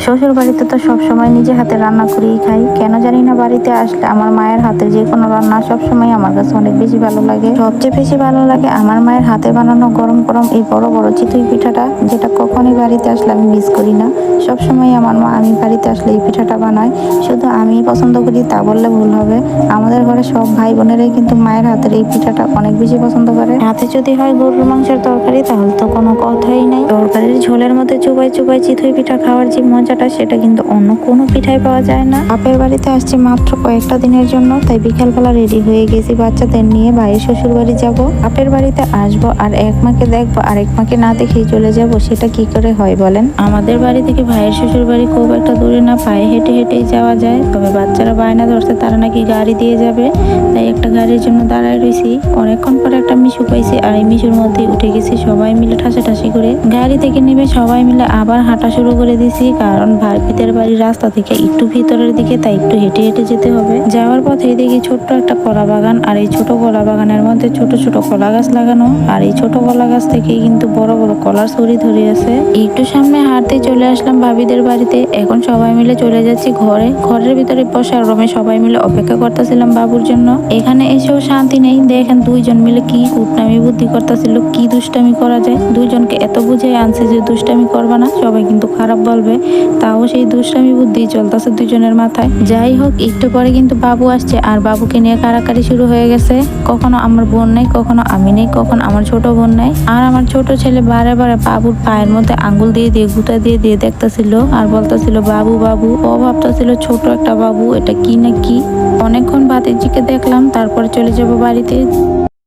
শ্বশুর বাড়িতে তো সবসময় নিজে হাতে রান্না করেই খাই, কেন জানি না বাড়িতে আসলে আমার মায়ের হাতে যে কোনো রান্না সবসময় আমার কাছে অনেক বেশি ভালো লাগে। সবচেয়ে বেশি ভালো লাগে আমার মায়ের হাতে বানানো গরম গরম এই বড় বড় চিতই পিঠাটা, যেটা কখনই বাড়িতে আসলে আমি মিস করি না। সবসময় আমার মা আমি বাড়িতে আসলে এই পিঠাটা বানায়। শুধু আমি পছন্দ করি তা বললে ভুল হবে, আমাদের ঘরে সব ভাই বোনেরাই কিন্তু মায়ের হাতের এই পিঠাটা অনেক বেশি পছন্দ করে। হাতে যদি হয় গরুর মাংসের তরকারি তাহলে তো কোনো কথাই নাই। তরকারির ঝোলের মধ্যে চুবাই চুবাই চিতই পিঠা খাওয়ার যে মজাটা, সেটা কিন্তু অন্য কোনো পিঠাই পাওয়া যায় না। বাপের বাড়িতে আসছি মাত্র কয়েকটা দিনের জন্য, তাই বিকালবেলা রেডি হয়ে গেছি বাচ্চাদের নিয়ে ভাইয়ের শ্বশুর বাড়ি যাবো। বাপের বাড়িতে আসবো আর এক মাকে দেখবো আর এক মাকে না দেখেই চলে যাব, সেটা কি করে হয় বলেন? আমাদের বাড়ি থেকে ভাইয়ের শ্বশুর বাড়ি খুব একটা দূরে না, পায়ে হেঁটে হেঁটেই যাওয়া যায়। তবে বাচ্চারা বায়না ধরছে তারা নাকি গাড়ি দিয়ে যাবে, তাই একটা গাড়ির জন্য দাঁড়ায় রয়েছি। অনেকক্ষণ পরে একটা মিশু পাইছি আর এই মিশুর মধ্যে উঠে গেছি সবাই মিলে ঠাসাঠাসি করে। গাড়ি থেকে নেমে সবাই মিলে আবার হাঁটা শুরু করে দিছি, কারণ ভাইদের বাড়ির রাস্তা থেকে একটু ভিতরের দিকে, তাই একটু হেঁটে হেঁটে যেতে হবে। যাওয়ার পথে দেখি ছোট্ট একটা কলা বাগান, আর এই ছোট কলা বাগানের মধ্যে ছোট ছোট কলা গাছ লাগানো, আর এই ছোট কলা গাছ থেকে কিন্তু বড় বড় কলার ছড়ি ধরে আছে। একটু সামনে হাঁটতে চলে আসলাম ভাবিদের বাড়িতে। এখন সবাই মিলে চলে যাচ্ছি ঘরে। ঘরের ভিতরে বসার রুমে সবাই মিলে অপেক্ষা করতেছিলাম বাবুর জন্য। এখানে এসেও শান্তি নেই, দেখেন দুইজন মিলে কি কুটনামি বুদ্ধি করতেছিল, কি দুষ্টামি করা যায়। দুইজনকে এত বুঝে আনছে যে দুষ্টামি করবা না, সবাই কিন্তু খারাপ বলবে, তাও সেই দুষ্টামি বুদ্ধি চলতেছে দুইজনের মাথায়। যাই হোক, একটু পরে কিন্তু বাবু আসছে আর বাবুকে নিয়ে কারাকারি শুরু হয়ে গেছে। কখনো আমার বোন নেই, কখনো আমি নেই, কখনো আমার ছোট বোন নেই। আর আমার ছোট ছেলে বারে বারে বাবুর পায়ের মধ্যে আঙ্গুল দিয়ে দিয়ে গুতা দিয়ে দিয়ে দেখতেছিল আর বলতেছিল বাবু বাবু। ও ভাবতেছিল ছোট একটা বাবু, এটা কি না কি। অনেকক্ষণ ভাতিজিকে দেখলাম, তারপরে চলে যাব বাড়িতে।